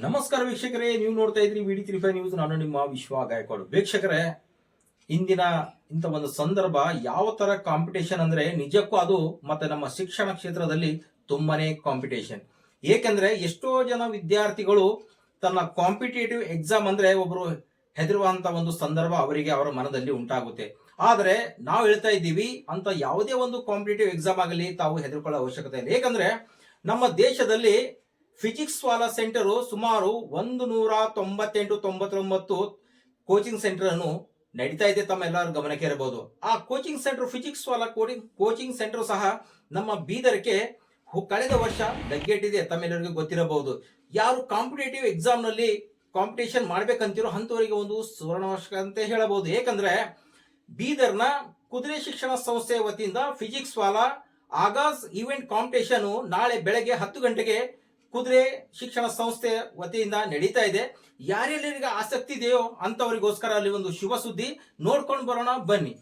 ನಮಸ್ಕಾರ ವೀಕ್ಷಕರೇ, ನೀವು ನೋಡ್ತಾ ಇದ್ರಿ VD35 ನ್ಯೂಸ್. ನಾನು ನಿಮ್ಮ ವಿಶ್ವ ಗಾಯಕ್ವಾಡ್. ವೀಕ್ಷಕರೇ, ಇಂದಿನ ಇಂಥ ಒಂದು ಸಂದರ್ಭ ಯಾವ ತರ ಕಾಂಪಿಟೇಷನ್ ಅಂದ್ರೆ ನಿಜಕ್ಕೂ ಅದು ಮತ್ತೆ ನಮ್ಮ ಶಿಕ್ಷಣ ಕ್ಷೇತ್ರದಲ್ಲಿ ತುಂಬಾನೇ ಕಾಂಪಿಟೇಷನ್. ಏಕೆಂದ್ರೆ ಎಷ್ಟೋ ಜನ ವಿದ್ಯಾರ್ಥಿಗಳು ತನ್ನ ಕಾಂಪಿಟೇಟಿವ್ ಎಕ್ಸಾಮ್ ಅಂದ್ರೆ ಒಬ್ಬರು ಹೆದರುವಂತ ಒಂದು ಸಂದರ್ಭ ಅವರಿಗೆ ಅವರ ಮನದಲ್ಲಿ ಉಂಟಾಗುತ್ತೆ. ಆದ್ರೆ ನಾವು ಹೇಳ್ತಾ ಇದ್ದೀವಿ, ಅಂತ ಯಾವುದೇ ಒಂದು ಕಾಂಪಿಟೇಟಿವ್ ಎಕ್ಸಾಮ್ ಆಗಲಿ ತಾವು ಹೆದರ್ಕೊಳ್ಳೋ ಅವಶ್ಯಕತೆ ಇಲ್ಲ. ಏಕೆಂದ್ರೆ ನಮ್ಮ ದೇಶದಲ್ಲಿ ಫಿಸಿಕ್ಸ್ ವಾಲಾ ಸೆಂಟರ್ ಸುಮಾರು 198 ಕೋಚಿಂಗ್ ಸೆಂಟರ್ ಅನ್ನು ನಡೀತಾ ಇದೆ. ತಮ್ಮ ಎಲ್ಲರೂ ಗಮನಕ್ಕೆ ಇರಬಹುದು. ಆ coaching centre physics Vala coaching centre ಸಹ ನಮ್ಮ ಬೀದರ್ಗೆ ಕಳೆದ ವರ್ಷ ಲಗ್ಗೆಟ್ಟಿದೆ. ತಮ್ಮೆಲ್ಲರಿಗೂ ಗೊತ್ತಿರಬಹುದು. ಯಾರು ಕಾಂಪಿಟೇಟಿವ್ ಎಕ್ಸಾಮ್ ನಲ್ಲಿ ಕಾಂಪಿಟೇಷನ್ ಮಾಡ್ಬೇಕಂತಿರೋ ಅಂತವರಿಗೆ ಒಂದು ಸುವರ್ಣಾವಕಾಶ ಅಂತ ಹೇಳಬಹುದು. ಏಕೆಂದ್ರೆ ಬೀದರ್ನ ಕುದುರೆ ಶಿಕ್ಷಣ ಸಂಸ್ಥೆಯ ವತಿಯಿಂದ ಫಿಸಿಕ್ಸ್ ವಾಲಾ ಆಗಾಸ್ ಈವೆಂಟ್ ಕಾಂಪಿಟೇಷನ್ ನಾಳೆ ಬೆಳಗ್ಗೆ 10 ಗಂಟೆಗೆ ಕುದುರೆ ಶಿಕ್ಷಣ ಸಂಸ್ಥೆ ವತಿಯಿಂದ ನಡೀತಾ ಇದೆ. ಯಾರೆಲ್ಲರಿಗೆ ಆಸಕ್ತಿ ಇದೆಯೋ ಅಂತವರಿಗೋಸ್ಕರ ಅಲ್ಲಿ ಒಂದು ಶುಭ ಸುದ್ದಿ. ನೋಡ್ಕೊಂಡು ಬರೋಣ ಬನ್ನಿ.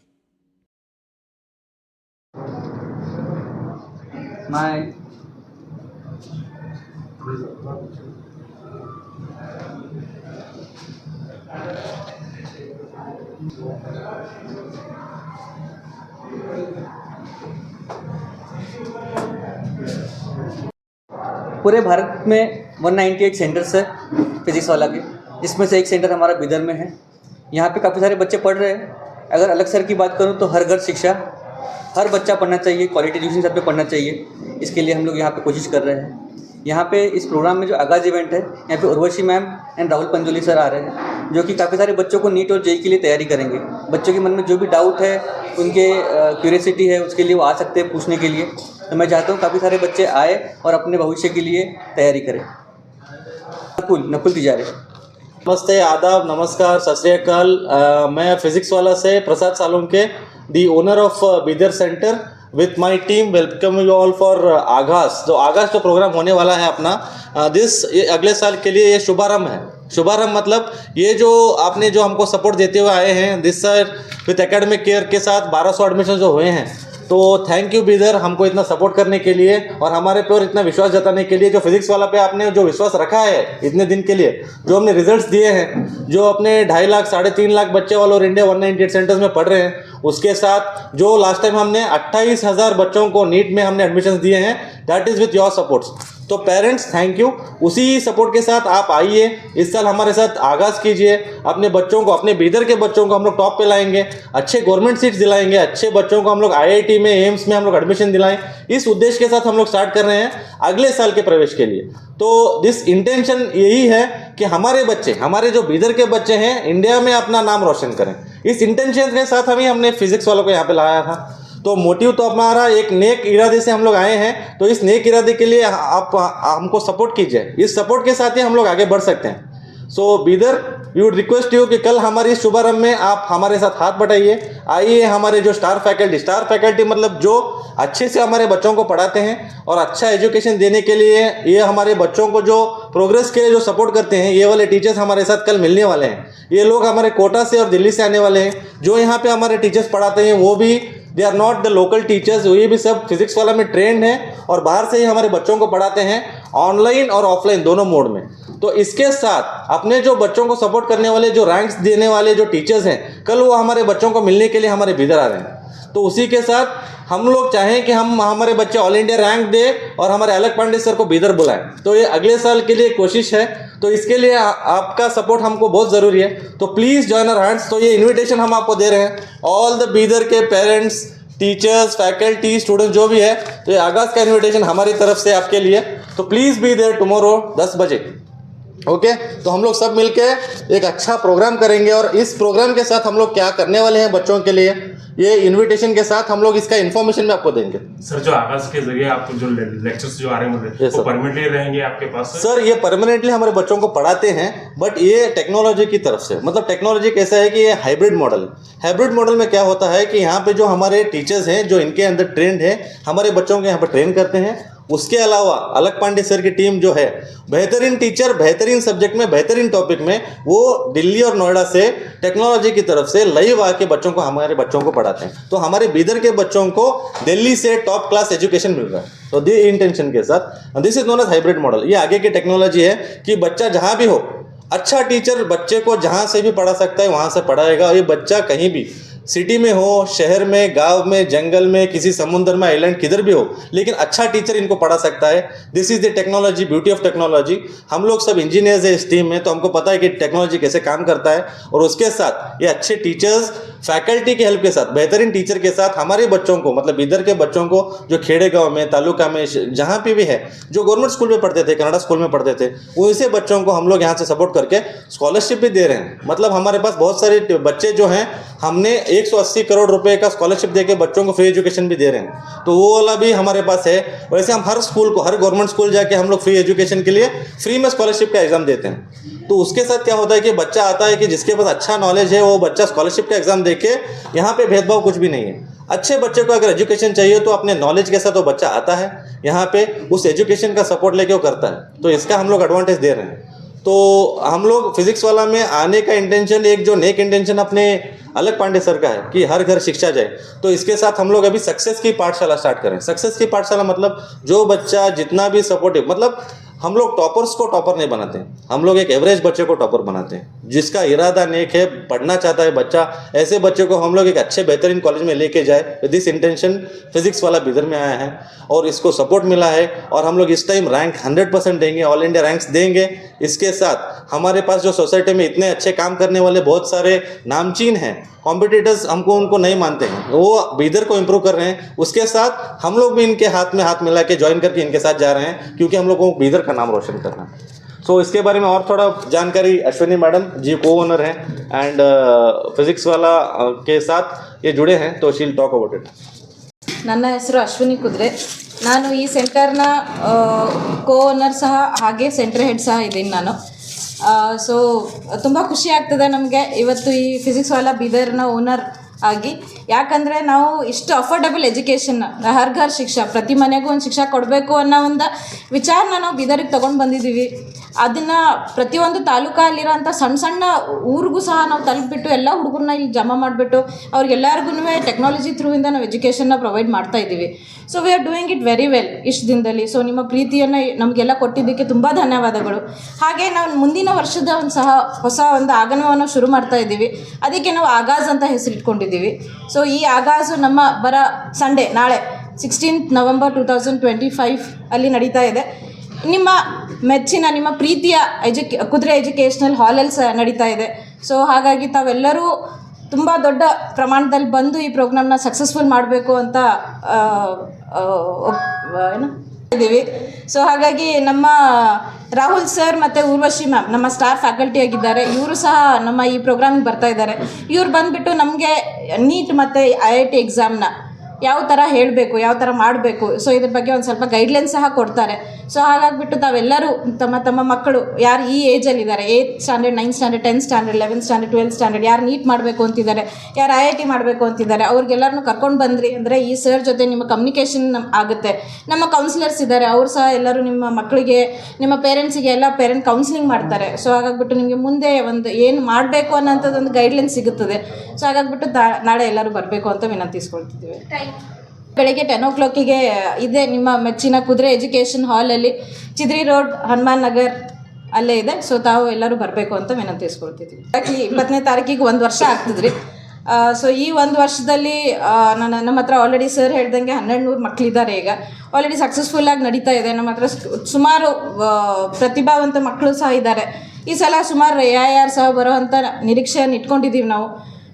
पूरे भारत में 198 सेंटर्स है फिजिक्स वाला के, जिसमें से एक सेंटर हमारा बिदर में है. यहाँ पे काफ़ी सारे बच्चे पढ़ रहे हैं. अगर अलग सर की बात करूँ तो हर घर शिक्षा, हर बच्चा पढ़ना चाहिए, क्वालिटी एजुकेशन सब पे पढ़ना चाहिए. इसके लिए हम लोग यहाँ पे कोशिश कर रहे हैं. यहाँ पे इस प्रोग्राम में जो आगाज इवेंट है, यहाँ पे Urvashi ma'am and Rahul Panjoli sir आ रहे हैं, जो कि काफ़ी सारे बच्चों को नीट और जेई के लिए तैयारी करेंगे. बच्चों के मन में जो भी डाउट है, उनके क्यूरियोसिटी है, उसके लिए वो आ सकते हैं पूछने के लिए. तो मैं चाहता हूँ काफ़ी सारे बच्चे आए और अपने भविष्य के लिए तैयारी करें. नकुल तिजारे. नमस्ते, आदाब, नमस्कार, सत श्री अकाल. मैं फिजिक्स वाला से Prasad Salunke, the owner of Bidar centre. With my team welcome you all for Aagaaz. जो प्रोग्राम होने वाला है अपना ये अगले साल के लिए ये शुभारंभ है. शुभारंभ मतलब ये जो आपने जो हमको सपोर्ट देते हुए आए हैं, this sir with academic care के साथ 1200 एडमिशन जो हुए हैं. तो थैंक यू बीदर, हमको इतना सपोर्ट करने के लिए और हमारे पे और इतना विश्वास जताने के लिए. जो फिजिक्स वाला पे आपने जो विश्वास रखा है इतने दिन के लिए, जो हमने रिजल्ट्स दिए हैं, जो अपने 2.5 लाख 3.5 लाख बच्चे ऑल ओवर इंडिया 198 सेंटर्स में पढ़ रहे हैं, उसके साथ जो लास्ट टाइम हमने 28,000 बच्चों को नीट में हमने एडमिशन दिए हैं, that is with your supports. तो पेरेंट्स थैंक यू. उसी सपोर्ट के साथ आप आइए, इस साल हमारे साथ आगाज़ कीजिए. अपने बच्चों को, अपने बीदर के बच्चों को हम लोग टॉप पे लाएंगे, अच्छे गवर्नमेंट सीट्स दिलाएंगे, अच्छे बच्चों को हम लोग IIT में, एम्स में हम लोग एडमिशन दिलाएं. इस उद्देश्य के साथ हम लोग स्टार्ट कर रहे हैं अगले साल के प्रवेश के लिए. तो दिस इंटेंशन यही है कि हमारे बच्चे, हमारे जो बीदर के बच्चे हैं, इंडिया में अपना नाम रोशन करें. इस इंटेंशन के साथ हमने फिजिक्स वालों को यहाँ पे लाया था. तो मोटिव तो हमारा एक नेक इरादे से हम लोग आए हैं. तो इस नेक इरादे के लिए आप हमको सपोर्ट कीजिए. इस सपोर्ट के साथ ही हम लोग आगे बढ़ सकते हैं. So Bidar, we would request you कि कल हमारी इस शुभारंभ में आप हमारे साथ हाथ बटाइए. आइए, हमारे जो स्टार फैकल्टी मतलब जो अच्छे से हमारे बच्चों को पढ़ाते हैं और अच्छा एजुकेशन देने के लिए, ये हमारे बच्चों को जो प्रोग्रेस के लिए जो सपोर्ट करते हैं, ये वाले टीचर्स हमारे साथ कल मिलने वाले हैं. ये लोग हमारे कोटा से और दिल्ली से आने वाले हैं. जो यहाँ पे हमारे टीचर्स पढ़ाते हैं वो भी they are not the local teachers, ये भी सब फिजिक्स वाला में ट्रेंड है और बाहर से ही हमारे बच्चों को पढ़ाते हैं, ऑनलाइन और ऑफलाइन दोनों मोड में. तो इसके साथ अपने जो बच्चों को सपोर्ट करने वाले, जो रैंक्स देने वाले जो टीचर्स हैं, कल वो हमारे बच्चों को मिलने के लिए हमारे बीदर आ रहे हैं. तो उसी के साथ हम लोग चाहें कि हम हमारे बच्चे ऑल इंडिया रैंक दे और हमारे अलग पांडे सर को बीदर बुलाएं. तो ये अगले साल के लिए कोशिश है. तो इसके लिए आपका सपोर्ट हमको बहुत ज़रूरी है. तो प्लीज़ जॉइन आवर हैंड्स. तो ये इन्विटेशन हम आपको दे रहे हैं, ऑल द बीदर के पेरेंट्स, टीचर्स, फैकल्टी, स्टूडेंट्स जो भी है. तो ये आगाज़ का इन्विटेशन हमारी तरफ से आपके लिए. तो प्लीज़ बी देयर टुमारो 10 बजे. ओके तो हम लोग सब मिलके एक अच्छा प्रोग्राम करेंगे. और इस प्रोग्राम के साथ हम लोग क्या करने वाले हैं बच्चों के लिए, ये इनविटेशन के साथ हम लोग इसका इन्फॉर्मेशन भी आपको देंगे. सर, जो आगाज के जरिए आपको जो लेक्चर्स जो आ रहे हैं वो परमानेंटली रहेंगे आपके पास? सर, ये परमानेंटली हमारे बच्चों को पढ़ाते हैं, बट ये टेक्नोलॉजी की तरफ से. मतलब टेक्नोलॉजी कैसा है कि ये हाइब्रिड मॉडल में क्या होता है कि यहाँ पे जो हमारे टीचर्स हैं, जो इनके अंदर ट्रेंड है, हमारे बच्चों को यहाँ पर ट्रेन करते हैं उसके अलावा अलग पांडे सर की टीम जो है बेहतरीन टीचर, बेहतरीन सब्जेक्ट में, बेहतरीन टॉपिक में, वो दिल्ली और नोएडा से टेक्नोलॉजी की तरफ से लाइव आके बच्चों को, हमारे बच्चों को पढ़ाते हैं। तो हमारे बीदर के बच्चों को दिल्ली से टॉप क्लास एजुकेशन मिल रहा है। तो दी इंटेंशन के साथ this is known as hybrid model. ये आगे की टेक्नोलॉजी है कि बच्चा जहाँ भी हो, अच्छा टीचर बच्चे को जहाँ से भी पढ़ा सकता है वहाँ से पढ़ाएगा। और ये बच्चा कहीं भी सिटी में हो, शहर में, गांव में, जंगल में, किसी समुद्र में, आइलैंड किधर भी हो, लेकिन अच्छा टीचर इनको पढ़ा सकता है। This is the technology, beauty of technology. हम लोग सब इंजीनियर्स है इस टीम में, तो हमको पता है कि टेक्नोलॉजी कैसे काम करता है। और उसके साथ ये अच्छे टीचर्स, फैकल्टी की हेल्प के साथ, बेहतरीन टीचर के साथ हमारे बच्चों को, मतलब इधर के बच्चों को जो खेड़े गाँव में, तालुका में, जहाँ पे भी है, जो गवर्नमेंट स्कूल में पढ़ते थे, कनाडा स्कूल में पढ़ते थे, वैसे बच्चों को हम लोग यहाँ से सपोर्ट करके स्कॉलरशिप भी दे रहे हैं। मतलब हमारे पास बहुत सारे बच्चे जो हैं, हमने 180 करोड़ रुपए का स्कॉलरशिप देके बच्चों को फ्री एजुकेशन भी दे रहे हैं। तो वो वाला भी हमारे पास है। वैसे हम हर स्कूल को, हर गवर्नमेंट स्कूल जाके हम लोग फ्री एजुकेशन के लिए फ्री में स्कॉलरशिप का एग्जाम देते हैं। तो उसके साथ क्या होता है कि बच्चा आता है कि जिसके पास अच्छा नॉलेज है, वो बच्चा स्कॉलरशिप का एग्जाम देके, यहाँ पे भेदभाव कुछ भी नहीं है। अच्छे बच्चे को अगर एजुकेशन चाहिए तो अपने नॉलेज के साथ वो बच्चा आता है यहाँ पे, उस एजुकेशन का सपोर्ट लेके वो करता है। तो इसका हम लोग एडवांटेज दे रहे हैं। तो हम लोग फिजिक्स वाला में आने का इंटेंशन, एक जो नेक इंटेंशन अपने अलग पांडे सर का है कि हर घर शिक्षा जाए। तो इसके साथ हम लोग अभी सक्सेस की पाठशाला स्टार्ट करें। सक्सेस की पाठशाला मतलब जो बच्चा जितना भी सपोर्टिव, मतलब हम लोग टॉपर्स को टॉपर नहीं बनाते, हम लोग एक एवरेज बच्चे को टॉपर बनाते हैं। जिसका इरादा नेक है, पढ़ना चाहता है बच्चा, ऐसे बच्चे को हम लोग एक अच्छे बेहतरीन कॉलेज में लेके जाए। दिस इंटेंशन फिजिक्स वाला बिदर में आया है और इसको सपोर्ट मिला है। और हम लोग इस टाइम रैंक 100% देंगे, ऑल इंडिया रैंक्स देंगे। इसके साथ हमारे पास जो सोसाइटी में इतने अच्छे काम करने वाले बहुत सारे नामचीन हैं, कॉम्पिटिटर्स, हमको उनको नहीं मानते हैं, वो बीदर को इम्प्रूव कर रहे हैं। उसके साथ हम लोग भी इनके हाथ में हाथ मिला के ज्वाइन करके इनके साथ जा रहे हैं, क्योंकि हम लोग को बीदर का नाम रोशन करना है। सो इसके बारे में और थोड़ा जानकारी अश्विनी मैडम जी को ओनर हैं एंड फिजिक्स वाला के साथ ये जुड़े हैं, तो शील टॉक अबाउट इट। ನನ್ನ ಹೆಸರು ಅಶ್ವಿನಿ ಕುದ್ರೆ. ನಾನು ಈ ಸೆಂಟರ್ನ ಕೋ ಓನರ್ ಸಹ ಹಾಗೆ ಸೆಂಟರ್ ಹೆಡ್ ಸಹ ಇದ್ದೀನಿ ನಾನು. ಸೊ ತುಂಬ ಖುಷಿ ಆಗ್ತದೆ ನಮಗೆ ಇವತ್ತು ಈ ಫಿಸಿಕ್ಸ್ ವಾಲಾ ಬೀದರ್ನ ಓನರ್ ಆಗಿ. ಯಾಕಂದರೆ ನಾವು ಇಷ್ಟು ಅಫೋರ್ಡಬಲ್ ಎಜುಕೇಷನ್, ಹರ್ ಘರ್ ಶಿಕ್ಷಾ, ಪ್ರತಿ ಮನೆಗೂ ಒಂದು ಶಿಕ್ಷಾ ಕೊಡಬೇಕು ಅನ್ನೋ ಒಂದು ವಿಚಾರನ ನಾವು ಬೀದರಿಗೆ ತೊಗೊಂಡು ಬಂದಿದ್ದೀವಿ. ಅದನ್ನು ಪ್ರತಿಯೊಂದು ತಾಲೂಕಲ್ಲಿರೋಂಥ ಸಣ್ಣ ಸಣ್ಣ ಊರಿಗೂ ಸಹ ನಾವು ತಲುಪಿಬಿಟ್ಟು ಎಲ್ಲ ಹುಡುಗರನ್ನ ಇಲ್ಲಿ ಜಮಾ ಮಾಡಿಬಿಟ್ಟು ಅವ್ರಿಗೆಲ್ಲರಿಗೂ ಟೆಕ್ನಾಲಜಿ ಥ್ರೂಯಿಂದ ನಾವು ಎಜುಕೇಷನ್ನ ಪ್ರೊವೈಡ್ ಮಾಡ್ತಾ ಇದ್ದೀವಿ. So we are doing it very well ಇಷ್ಟು ದಿನದಲ್ಲಿ. ಸೊ ನಿಮ್ಮ ಪ್ರೀತಿಯನ್ನು ನಮಗೆಲ್ಲ ಕೊಟ್ಟಿದ್ದಕ್ಕೆ ತುಂಬ ಧನ್ಯವಾದಗಳು. ಹಾಗೆ ನಾವು ಮುಂದಿನ ವರ್ಷದ ಹೊಸ ಒಂದು ಆಗಮನವನ್ನು ಶುರು ಮಾಡ್ತಾ ಇದ್ದೀವಿ. ಅದಕ್ಕೆ ನಾವು ಆಗಾಜ್ ಅಂತ ಹೆಸರಿಟ್ಕೊಂಡಿದ್ದೀವಿ. ಸೊ ಈ ಆಗಾಜು ನಮ್ಮ ಸಂಡೇ, ನಾಳೆ 16 ನವೆಂಬರ್ 2025 ಅಲ್ಲಿ ನಡೀತಾ ಇದೆ. ನಿಮ್ಮ ಮೆಚ್ಚಿನ, ನಿಮ್ಮ ಪ್ರೀತಿಯ ಕುದುರೆ ಎಜುಕೇಷ್ನಲ್ ಹಾಲಲ್ಲಿ ನಡೀತಾ ಇದೆ. ಸೊ ಹಾಗಾಗಿ ತಾವೆಲ್ಲರೂ ತುಂಬ ದೊಡ್ಡ ಪ್ರಮಾಣದಲ್ಲಿ ಬಂದು ಈ ಪ್ರೋಗ್ರಾಮ್ನ ಸಕ್ಸಸ್ಫುಲ್ ಮಾಡಬೇಕು ಅಂತ ಇದ್ದೀವಿ. ಸೊ ಹಾಗಾಗಿ ನಮ್ಮ ರಾಹುಲ್ ಸರ್ ಮತ್ತು ಊರ್ವಶಿ ಮ್ಯಾಮ್ ನಮ್ಮ ಸ್ಟಾರ್ ಫ್ಯಾಕಲ್ಟಿ ಆಗಿದ್ದಾರೆ. ಇವರು ಸಹ ನಮ್ಮ ಈ ಪ್ರೋಗ್ರಾಮಿಗೆ ಬರ್ತಾ ಇದ್ದಾರೆ. ಇವ್ರು ಬಂದುಬಿಟ್ಟು ನಮಗೆ ನೀಟ್ ಮತ್ತು IIT ಎಕ್ಸಾಮ್ನ ಯಾವ ಥರ ಹೇಳಬೇಕು, ಯಾವ ಥರ ಮಾಡಬೇಕು, ಸೊ ಇದ್ರ ಬಗ್ಗೆ ಒಂದು ಸ್ವಲ್ಪ ಗೈಡ್ಲೈನ್ಸ್ ಸಹ ಕೊಡ್ತಾರೆ. ಸೊ ಹಾಗಾಗಿಬಿಟ್ಟು ತಾವೆಲ್ಲರೂ ತಮ್ಮ ತಮ್ಮ ಮಕ್ಕಳು ಯಾರು ಈ ಏಜಲ್ಲಿದ್ದಾರೆ, 8th standard, 9th standard, 10th standard, 11th standard, 12th standard, ಯಾರು ನೀಟ್ ಮಾಡಬೇಕು ಅಂತಿದ್ದಾರೆ, ಯಾರು IIT ಮಾಡಬೇಕು ಅಂತಿದ್ದಾರೆ, ಅವ್ರಿಗೆಲ್ಲರನ್ನೂ ಕರ್ಕೊಂಡು ಬಂದ್ರಿ ಅಂದರೆ ಈ ಸರ್ ಜೊತೆ ನಿಮ್ಮ ಕಮ್ಯುನಿಕೇಷನ್ ಆಗುತ್ತೆ. ನಮ್ಮ ಕೌನ್ಸಿಲರ್ಸ್ ಇದ್ದಾರೆ, ಅವರು ಸಹ ಎಲ್ಲರೂ ನಿಮ್ಮ ಮಕ್ಕಳಿಗೆ, ನಿಮ್ಮ ಪೇರೆಂಟ್ಸಿಗೆ ಎಲ್ಲ ಪೇರೆಂಟ್ ಕೌನ್ಸಿಲಿಂಗ್ ಮಾಡ್ತಾರೆ. ಸೊ ಹಾಗಾಗಿಬಿಟ್ಟು ನಿಮಗೆ ಮುಂದೆ ಒಂದು ಏನು ಮಾಡಬೇಕು ಅನ್ನೋಂಥದ್ದೊಂದು ಗೈಡ್ಲೈನ್ ಸಿಗುತ್ತದೆ. ಸೊ ಹಾಗಾಗಿಬಿಟ್ಟು ನಾಳೆ ಎಲ್ಲರೂ ಬರಬೇಕು ಅಂತ ವಿನಂತಿಸ್ಕೊಳ್ತಿದ್ದೀವಿ. ಬೆಳಗ್ಗೆ 10 o'clock ಇದೆ ನಿಮ್ಮ ಮೆಚ್ಚಿನ ಕುದುರೆ ಎಜುಕೇಷನ್ ಹಾಲಲ್ಲಿ, ಚಿದ್ರಿ ರೋಡ್, ಹನುಮಾನ್ ನಗರ್ ಅಲ್ಲೇ ಇದೆ. ಸೊ ತಾವು ಎಲ್ಲರೂ ಬರಬೇಕು ಅಂತ ವಿನಂತಿಸ್ಕೊಳ್ತಿದ್ದೀವಿ. 20ನೇ ತಾರೀಕಿಗೆ 1 ವರ್ಷ ಆಗ್ತದ್ರಿ. ಸೊ ಈ 1 ವರ್ಷದಲ್ಲಿ ನಮ್ಮ ಹತ್ರ ಆಲ್ರೆಡಿ ಸರ್ ಹೇಳ್ದಂಗೆ 1200 ಮಕ್ಕಳಿದ್ದಾರೆ. ಈಗ ಆಲ್ರೆಡಿ ಸಕ್ಸಸ್ಫುಲ್ಲಾಗಿ ನಡೀತಾ ಇದೆ. ನಮ್ಮ ಹತ್ರ ಸುಮಾರು ಪ್ರತಿಭಾವಂತ ಮಕ್ಕಳು ಸಹ ಇದ್ದಾರೆ. ಈ ಸಲ ಸುಮಾರು AIR ಸಹ ಬರೋ ಅಂಥ ನಿರೀಕ್ಷೆಯನ್ನು ಇಟ್ಕೊಂಡಿದ್ದೀವಿ ನಾವು.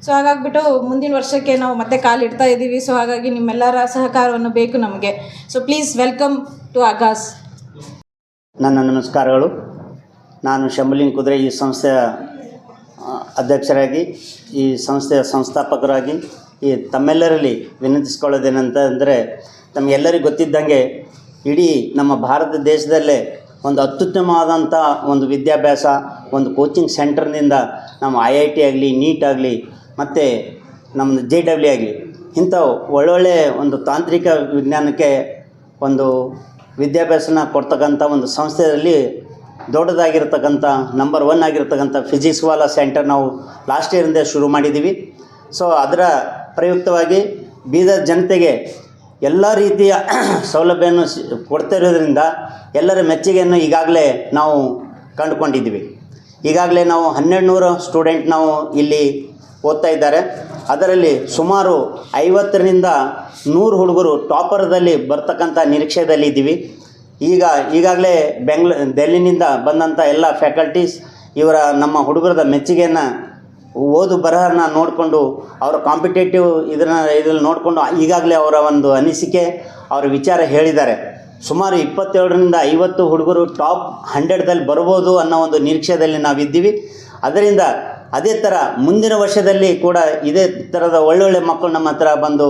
ಸೊ ಹಾಗಾಗಿಬಿಟ್ಟು ಮುಂದಿನ ವರ್ಷಕ್ಕೆ ನಾವು ಮತ್ತೆ ಕಾಲಿಡ್ತಾ ಇದ್ದೀವಿ. ಸೊ ಹಾಗಾಗಿ ನಿಮ್ಮೆಲ್ಲರ ಸಹಕಾರವನ್ನು ಬೇಕು ನಮಗೆ. So please welcome to Aagaaz. ನನ್ನ ನಮಸ್ಕಾರಗಳು. ನಾನು ಶಂಭುಲಿಂಗ ಕುದುರೆ, ಈ ಸಂಸ್ಥೆಯ ಅಧ್ಯಕ್ಷರಾಗಿ, ಈ ಸಂಸ್ಥೆಯ ಸಂಸ್ಥಾಪಕರಾಗಿ ಈ ತಮ್ಮೆಲ್ಲರಲ್ಲಿ ವಿನಂತಿಸ್ಕೊಳ್ಳೋದೇನಂತಂದರೆ, ತಮಗೆಲ್ಲರಿಗೂ ಗೊತ್ತಿದ್ದಂಗೆ ಇಡೀ ನಮ್ಮ ಭಾರತ ದೇಶದಲ್ಲೇ ಒಂದು ಅತ್ಯುತ್ತಮವಾದಂಥ ಒಂದು ವಿದ್ಯಾಭ್ಯಾಸ, ಒಂದು ಕೋಚಿಂಗ್ ಸೆಂಟರ್ನಿಂದ ನಮ್ಮ IIT ಆಗಲಿ, ನೀಟ್ ಆಗಲಿ, ಮತ್ತು ನಮ್ಮದು JEE ಆಗಲಿ, ಇಂಥವು ಒಳ್ಳೊಳ್ಳೆ ಒಂದು ತಾಂತ್ರಿಕ ವಿಜ್ಞಾನಕ್ಕೆ ಒಂದು ವಿದ್ಯಾಭ್ಯಾಸನ ಕೊಡ್ತಕ್ಕಂಥ ಒಂದು ಸಂಸ್ಥೆಯಲ್ಲಿ ದೊಡ್ಡದಾಗಿರ್ತಕ್ಕಂಥ ನಂಬರ್ 1 ಆಗಿರ್ತಕ್ಕಂಥ ಫಿಸಿಕ್ಸ್ ವಾಲಾ ಸೆಂಟರ್ ನಾವು ಲಾಸ್ಟ್ ಇಯರಿಂದ ಶುರು ಮಾಡಿದ್ದೀವಿ. ಸೊ ಅದರ ಪ್ರಯುಕ್ತವಾಗಿ ಬೀದರ್ ಜನತೆಗೆ ಎಲ್ಲ ರೀತಿಯ ಸೌಲಭ್ಯವನ್ನು ಕೊಡ್ತಿರೋದ್ರಿಂದ ಎಲ್ಲರ ಮೆಚ್ಚುಗೆಯನ್ನು ಈಗಾಗಲೇ ನಾವು ಕಂಡುಕೊಂಡಿದ್ದೀವಿ. ಈಗಾಗಲೇ ನಾವು 1200 ಸ್ಟೂಡೆಂಟ್ ನಾವು ಇಲ್ಲಿ ಓದ್ತಾ ಇದ್ದಾರೆ. ಅದರಲ್ಲಿ ಸುಮಾರು 50ರಿಂದ 100 ಹುಡುಗರು ಟಾಪರ್ದಲ್ಲಿ ಬರ್ತಕ್ಕಂಥ ನಿರೀಕ್ಷೆಯಲ್ಲಿ ಇದ್ದೀವಿ. ಈಗಾಗಲೇ ಡೆಲ್ಲಿನಿಂದ ಬಂದಂಥ ಎಲ್ಲ ಫ್ಯಾಕಲ್ಟೀಸ್ ನಮ್ಮ ಹುಡುಗರದ ಮೆಚ್ಚುಗೆಯನ್ನು ಓದು ಬರಹನ ನೋಡಿಕೊಂಡು ಅವರ ಕಾಂಪಿಟೇಟಿವ್ ಇದನ್ನು ನೋಡಿಕೊಂಡು ಈಗಾಗಲೇ ಅವರ ಒಂದು ಅನಿಸಿಕೆ ಅವರ ವಿಚಾರ ಹೇಳಿದ್ದಾರೆ. ಸುಮಾರು 27ರಿಂದ 50 ಹುಡುಗರು ಟಾಪ್ 100ದಲ್ಲಿ ಬರ್ಬೋದು ಅನ್ನೋ ಒಂದು ನಿರೀಕ್ಷೆಯಲ್ಲಿ ನಾವಿದ್ದೀವಿ. ಅದರಿಂದ ಅದೇ ಥರ ಮುಂದಿನ ವರ್ಷದಲ್ಲಿ ಕೂಡ ಇದೇ ಥರದ ಒಳ್ಳೊಳ್ಳೆ ಮಕ್ಕಳು ನಮ್ಮ ಹತ್ರ ಬಂದು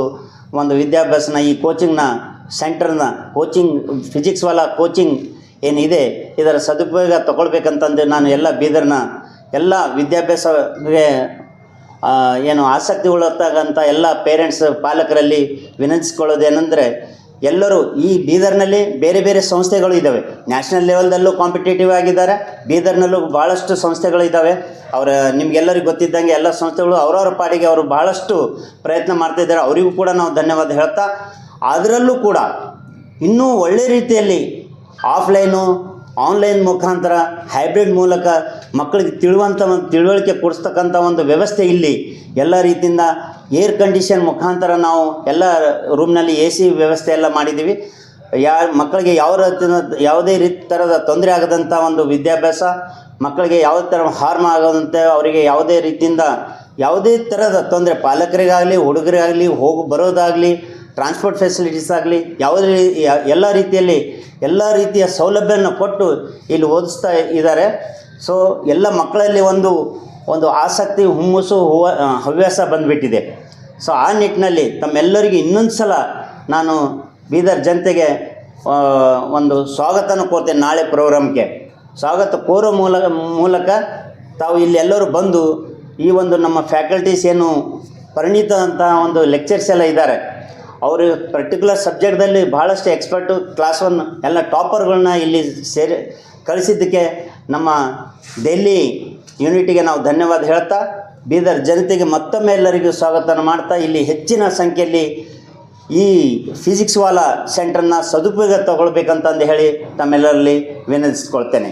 ಒಂದು ವಿದ್ಯಾಭ್ಯಾಸನ ಈ ಕೋಚಿಂಗ್ನ ಸೆಂಟರ್ನ ಫಿಸಿಕ್ಸ್ ವಾಲಾ ಕೋಚಿಂಗ್ ಏನಿದೆ ಇದರ ಸದುಪಯೋಗ ತಗೊಳ್ಬೇಕಂತಂದು ನಾನು ಎಲ್ಲ ಬೀದರ್ನ ಎಲ್ಲ ವಿದ್ಯಾಭ್ಯಾಸಕ್ಕೆ ಆಸಕ್ತಿ ಉಳ್ಳತಕ್ಕಂಥ ಎಲ್ಲ ಪೇರೆಂಟ್ಸ್ ಪಾಲಕರಲ್ಲಿ ವಿನಂತಿಸ್ಕೊಳ್ಳೋದೇನೆಂದರೆ, ಎಲ್ಲರೂ ಈ ಬೀದರ್ನಲ್ಲಿ ಬೇರೆ ಬೇರೆ ಸಂಸ್ಥೆಗಳು ಇದ್ದಾವೆ. ನ್ಯಾಷನಲ್ ಲೆವೆಲ್ದಲ್ಲೂ ಕಾಂಪಿಟೇಟಿವ್ ಆಗಿದ್ದಾರೆ. ಬೀದರ್ನಲ್ಲೂ ಭಾಳಷ್ಟು ಸಂಸ್ಥೆಗಳು ಇದ್ದಾವೆ. ನಿಮಗೆಲ್ಲರಿಗೂ ಗೊತ್ತಿದ್ದಂಗೆ ಎಲ್ಲ ಸಂಸ್ಥೆಗಳು ಅವರವರ ಪಾಡಿಗೆ ಅವರು ಭಾಳಷ್ಟು ಪ್ರಯತ್ನ ಮಾಡ್ತಾಯಿದ್ದಾರೆ. ಅವರಿಗೂ ಕೂಡ ನಾವು ಧನ್ಯವಾದ ಹೇಳ್ತಾ, ಅದರಲ್ಲೂ ಕೂಡ ಇನ್ನೂ ಒಳ್ಳೆ ರೀತಿಯಲ್ಲಿ ಆಫ್ಲೈನು ಆನ್ಲೈನ್ ಮುಖಾಂತರ ಹೈಬ್ರಿಡ್ ಮೂಲಕ ಮಕ್ಕಳಿಗೆ ತಿಳುವಳಿಕೆ ಕೊಡಿಸ್ತಕ್ಕಂಥ ಒಂದು ವ್ಯವಸ್ಥೆ ಇಲ್ಲಿ ಎಲ್ಲ ರೀತಿಯಿಂದ ಏರ್ ಕಂಡೀಷನ್ ಮುಖಾಂತರ ನಾವು ಎಲ್ಲ ರೂಮ್ನಲ್ಲಿ AC ವ್ಯವಸ್ಥೆ ಎಲ್ಲ ಮಾಡಿದ್ದೀವಿ. ಮಕ್ಕಳಿಗೆ ಯಾವುದೇ ಥರದ ತೊಂದರೆ ಆಗದಂಥ ಒಂದು ವಿದ್ಯಾಭ್ಯಾಸ, ಮಕ್ಕಳಿಗೆ ಯಾವುದೇ ಥರ ಹಾರ್ಮ್ ಆಗೋದಂತೆ ಅವರಿಗೆ ಯಾವುದೇ ಥರದ ತೊಂದರೆ ಪಾಲಕರಿಗಾಗಲಿ ಹುಡುಗರಿಗಾಗಲಿ ಬರೋದಾಗಲಿ ಟ್ರಾನ್ಸ್ಪೋರ್ಟ್ ಫೆಸಿಲಿಟೀಸ್ ಆಗಲಿ ಎಲ್ಲ ರೀತಿಯ ಸೌಲಭ್ಯವನ್ನು ಕೊಟ್ಟು ಇಲ್ಲಿ ಓದಿಸ್ತಾ ಇದ್ದಾರೆ. ಸೊ ಎಲ್ಲ ಮಕ್ಕಳಲ್ಲಿ ಒಂದು ಆಸಕ್ತಿ, ಹುಮ್ಮಸ್ಸು, ಹವ್ಯಾಸ ಬಂದುಬಿಟ್ಟಿದೆ. ಸೊ ಆ ನಿಟ್ಟಿನಲ್ಲಿ ತಮ್ಮೆಲ್ಲರಿಗೂ ಇನ್ನೊಂದು ಸಲ ನಾನು ಬೀದರ್ ಜನತೆಗೆ ಒಂದು ಸ್ವಾಗತನ ಕೋರ್ತೇನೆ. ನಾಳೆ ಪ್ರೋಗ್ರಾಮ್ಗೆ ಸ್ವಾಗತ ಕೋರೋ ಮೂಲಕ ತಾವು ಇಲ್ಲಿ ಎಲ್ಲರೂ ಬಂದು ಈ ಒಂದು ನಮ್ಮ ಫ್ಯಾಕಲ್ಟೀಸ್ ಏನು ಪರಿಣಿತ ಅಂತ ಒಂದು ಲೆಕ್ಚರ್ಸ್ ಎಲ್ಲ ಇದ್ದಾರೆ, ಅವರು ಪರ್ಟಿಕ್ಯುಲರ್ ಸಬ್ಜೆಕ್ಟ್ದಲ್ಲಿ ಭಾಳಷ್ಟು ಎಕ್ಸ್ಪರ್ಟು, ಕ್ಲಾಸ್ 1 ಎಲ್ಲ ಟಾಪರ್ಗಳನ್ನ ಇಲ್ಲಿ ಕಳಿಸಿದ್ದಕ್ಕೆ ನಮ್ಮ ಡೆಲ್ಲಿ ಯೂನಿಟಿಗೆ ನಾವು ಧನ್ಯವಾದ ಹೇಳ್ತಾ, ಬೀದರ್ ಜನತೆಗೆ ಮತ್ತೊಮ್ಮೆ ಎಲ್ಲರಿಗೂ ಸ್ವಾಗತನ ಮಾಡ್ತಾ, ಇಲ್ಲಿ ಹೆಚ್ಚಿನ ಸಂಖ್ಯೆಯಲ್ಲಿ ಈ ಫಿಸಿಕ್ಸ್ ವಾಲಾ ಸೆಂಟರ್ನ ಸದುಪಯೋಗ ತಗೊಳ್ಬೇಕಂತಂದು ಹೇಳಿ ತಮ್ಮೆಲ್ಲರಲ್ಲಿ ವಿನಂತಿಸ್ಕೊಳ್ತೇನೆ.